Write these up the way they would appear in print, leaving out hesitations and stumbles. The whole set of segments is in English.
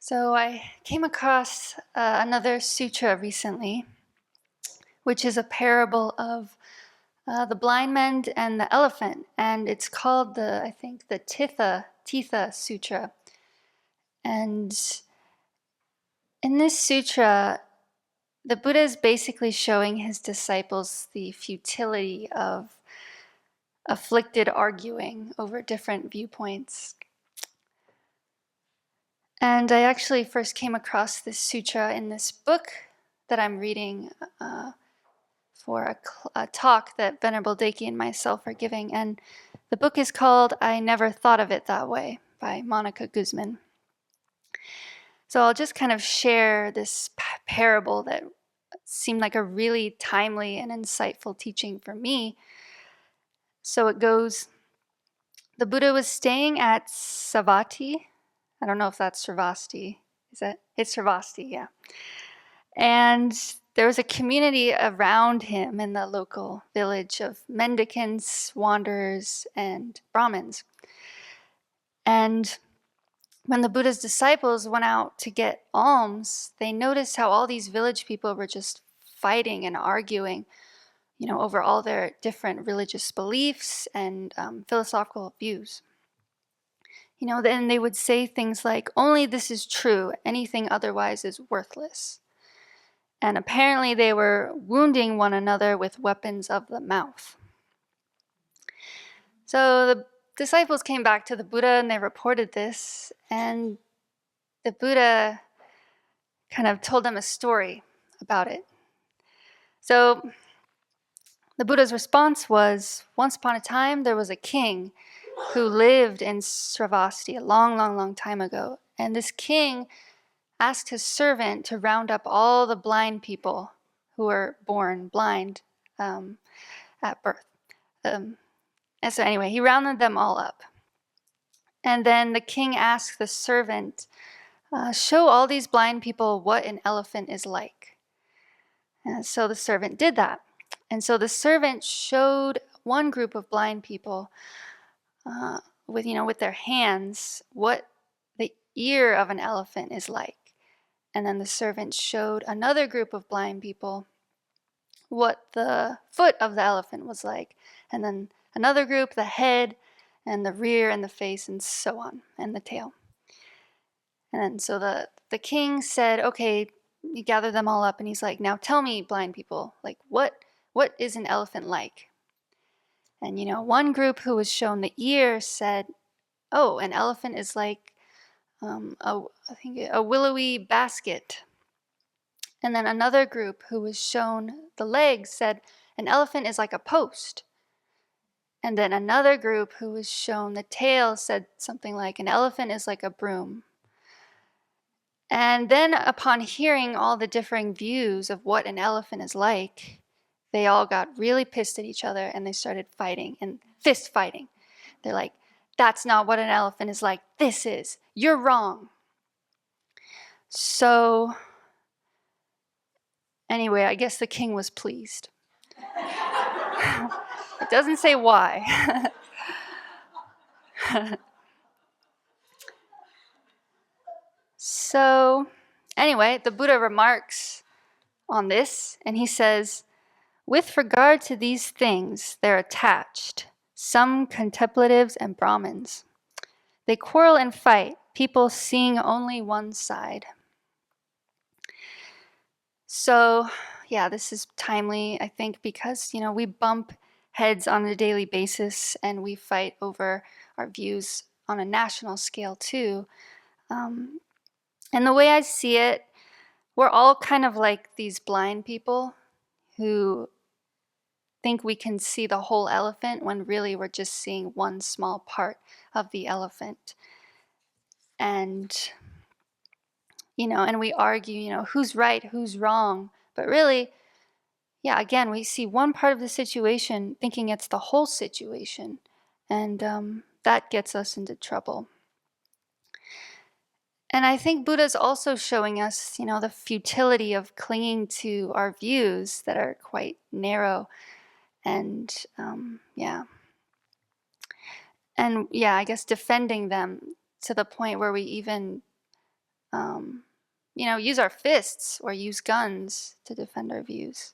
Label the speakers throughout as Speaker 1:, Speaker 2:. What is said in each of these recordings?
Speaker 1: So I came across another sutra recently, which is a parable of the blind man and the elephant, and it's called I think the Titha Sutra. And in this sutra, the Buddha is basically showing his disciples the futility of afflicted arguing over different viewpoints. And I actually first came across this sutra in this book that I'm reading for a talk that Venerable Deki and myself are giving. And the book is called I Never Thought of It That Way by Monica Guzman. So I'll just kind of share this parable that seemed like a really timely and insightful teaching for me. So it goes, the Buddha was staying at Sravasti. I don't know if that's Sravasti. It's Sravasti, yeah. And there was a community around him in the local village of mendicants, wanderers, and Brahmins. And when the Buddha's disciples went out to get alms, they noticed how all these village people were just fighting and arguing, over all their different religious beliefs and philosophical views. Then they would say things like, only this is true, anything otherwise is worthless. And apparently they were wounding one another with weapons of the mouth. So the disciples came back to the Buddha and they reported this, and the Buddha kind of told them a story about it. So the Buddha's response was, once upon a time there was a king who lived in Sravasti a long, long, long time ago. And this king asked his servant to round up all the blind people who were born blind at birth. And so anyway, he rounded them all up. And then the king asked the servant, show all these blind people what an elephant is like. And so the servant did that. And so the servant showed one group of blind people with their hands what the ear of an elephant is like. And then the servant showed another group of blind people what the foot of the elephant was like. And then another group, the head and the rear and the face and so on, and the tail. And then so the king said, okay, he gathered them all up and he's like, now tell me, blind people, like what is an elephant like? And one group who was shown the ear said, oh, an elephant is like a willowy basket. And then another group who was shown the legs said, an elephant is like a post. And then another group who was shown the tail said something like, an elephant is like a broom. And then upon hearing all the differing views of what an elephant is like, they all got really pissed at each other and they started fighting and fist fighting. They're like, that's not what an elephant is like. This is. You're wrong. So anyway, I guess the king was pleased. It doesn't say why. So anyway, the Buddha remarks on this, and he says, with regard to these things, they're attached, some contemplatives and Brahmins. They quarrel and fight, people seeing only one side. So, yeah, this is timely, I think, because, we bump heads on a daily basis and we fight over our views on a national scale too. And the way I see it, we're all kind of like these blind people who think we can see the whole elephant when really we're just seeing one small part of the elephant. And, and we argue, who's right, who's wrong. But really, yeah, again, we see one part of the situation thinking it's the whole situation. And that gets us into trouble. And I think Buddha's also showing us, the futility of clinging to our views that are quite narrow. And I guess defending them to the point where we even use our fists or use guns to defend our views.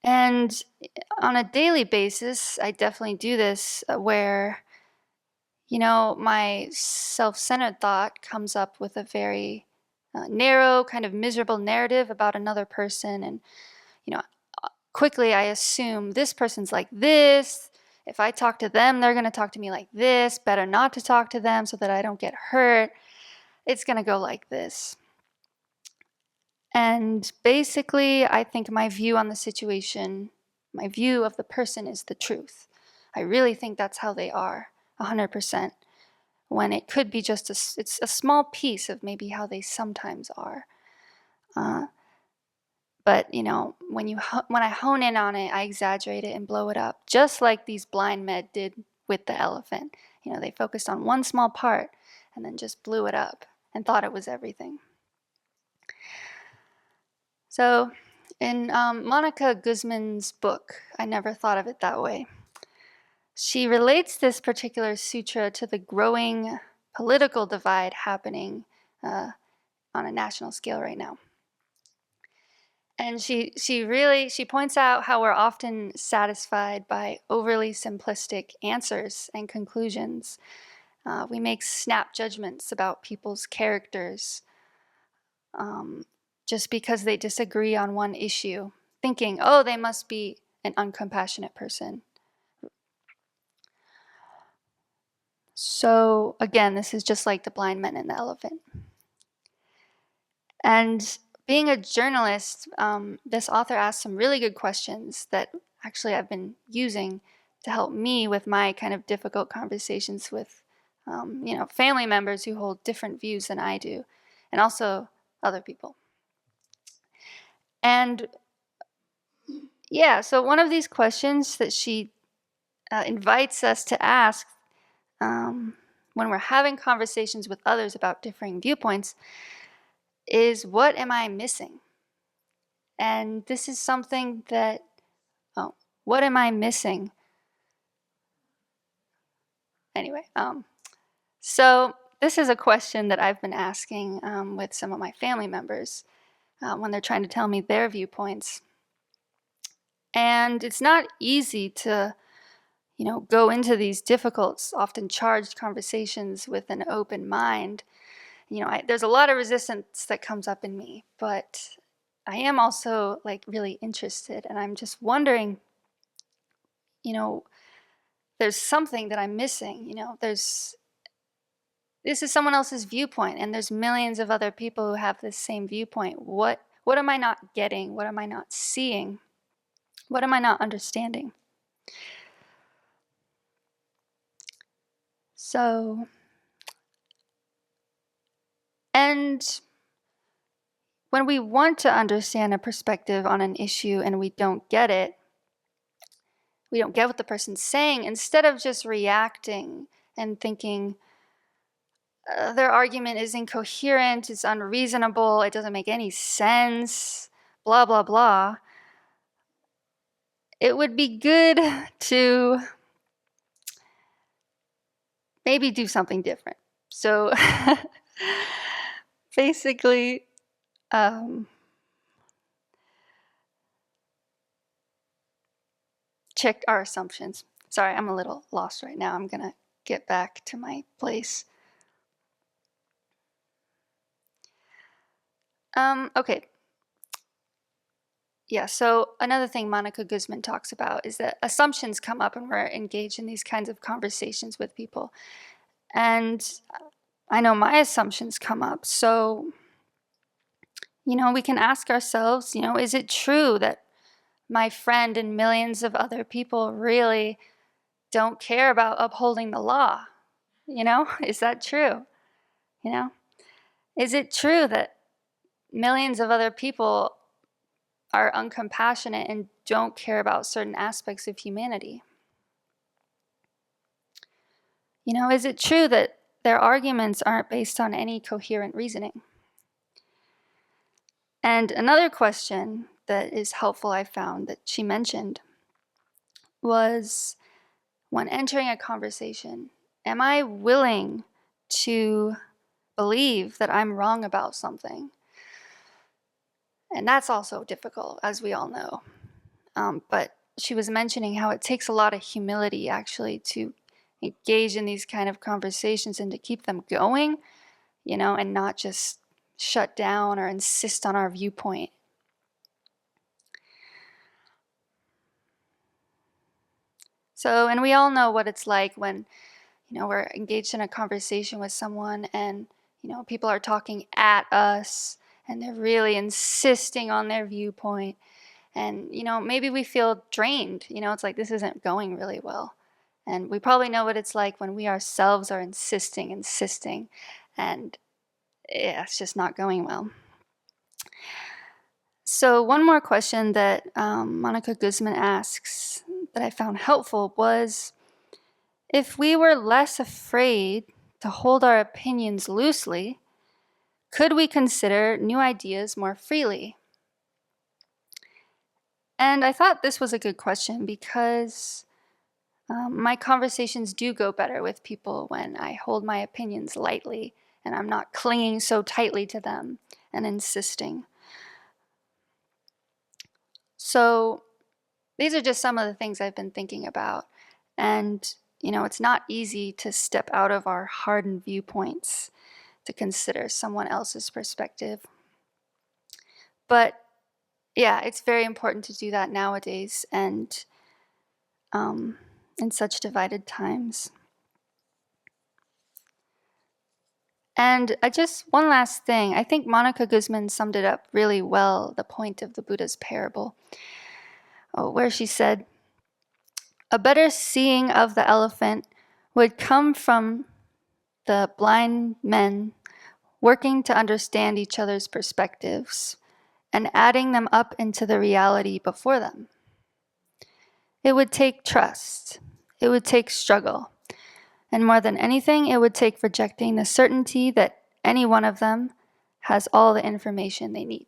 Speaker 1: And on a daily basis, I definitely do this where, my self-centered thought comes up with a very narrow, kind of miserable narrative about another person. And, quickly I assume this person's like this. If I talk to them, they're going to talk to me like this. Better not to talk to them so that I don't get hurt. It's going to go like this. And basically, I think my view on the situation, my view of the person is the truth. I really think that's how they are, 100%, when it could be just it's a small piece of maybe how they sometimes are. But, when I hone in on it, I exaggerate it and blow it up, just like these blind men did with the elephant. They focused on one small part and then just blew it up and thought it was everything. So in Monica Guzman's book, I Never Thought of It That Way, she relates this particular sutra to the growing political divide happening on a national scale right now. And she points out how we're often satisfied by overly simplistic answers and conclusions. We make snap judgments about people's characters just because they disagree on one issue, thinking, oh, they must be an uncompassionate person. So again, this is just like the blind men and the elephant. And being a journalist, this author asked some really good questions that actually I've been using to help me with my kind of difficult conversations with, family members who hold different views than I do, and also other people. And so one of these questions that she invites us to ask when we're having conversations with others about differing viewpoints is, what am I missing? And this is something that, what am I missing? Anyway, so this is a question that I've been asking with some of my family members when they're trying to tell me their viewpoints. And it's not easy to, go into these difficult, often charged conversations with an open mind. There's a lot of resistance that comes up in me, but I am also really interested, and I'm just wondering, there's something that I'm missing. This is someone else's viewpoint, and there's millions of other people who have this same viewpoint. What am I not getting? What am I not seeing? What am I not understanding? So, and when we want to understand a perspective on an issue and we don't get it, we don't get what the person's saying, instead of just reacting and thinking their argument is incoherent, it's unreasonable, it doesn't make any sense, blah, blah, blah, it would be good to maybe do something different. So basically, check our assumptions. Sorry, I'm a little lost right now. I'm going to get back to my place. Okay. Yeah, so another thing Monica Guzman talks about is that assumptions come up when we're engaged in these kinds of conversations with people. And I know my assumptions come up. So, we can ask ourselves, is it true that my friend and millions of other people really don't care about upholding the law? Is that true? Is it true that millions of other people are uncompassionate and don't care about certain aspects of humanity? Is it true that their arguments aren't based on any coherent reasoning? And another question that is helpful, I found, that she mentioned was, when entering a conversation, am I willing to believe that I'm wrong about something. And that's also difficult, as we all know. But she was mentioning how it takes a lot of humility, actually, to engage in these kind of conversations and to keep them going, and not just shut down or insist on our viewpoint. So, and we all know what it's like when, we're engaged in a conversation with someone and, people are talking at us and they're really insisting on their viewpoint. And, maybe we feel drained. It's like, this isn't going really well. And we probably know what it's like when we ourselves are insisting, and it's just not going well. So one more question that Monica Guzman asks that I found helpful was, if we were less afraid to hold our opinions loosely, could we consider new ideas more freely? And I thought this was a good question because my conversations do go better with people when I hold my opinions lightly and I'm not clinging so tightly to them and insisting. So these are just some of the things I've been thinking about. And, it's not easy to step out of our hardened viewpoints to consider someone else's perspective. But yeah, it's very important to do that nowadays and in such divided times. And just one last thing. I think Monica Guzman summed it up really well, the point of the Buddha's parable, where she said, a better seeing of the elephant would come from the blind men working to understand each other's perspectives and adding them up into the reality before them. It would take trust. It would take struggle. And more than anything, it would take rejecting the certainty that any one of them has all the information they need.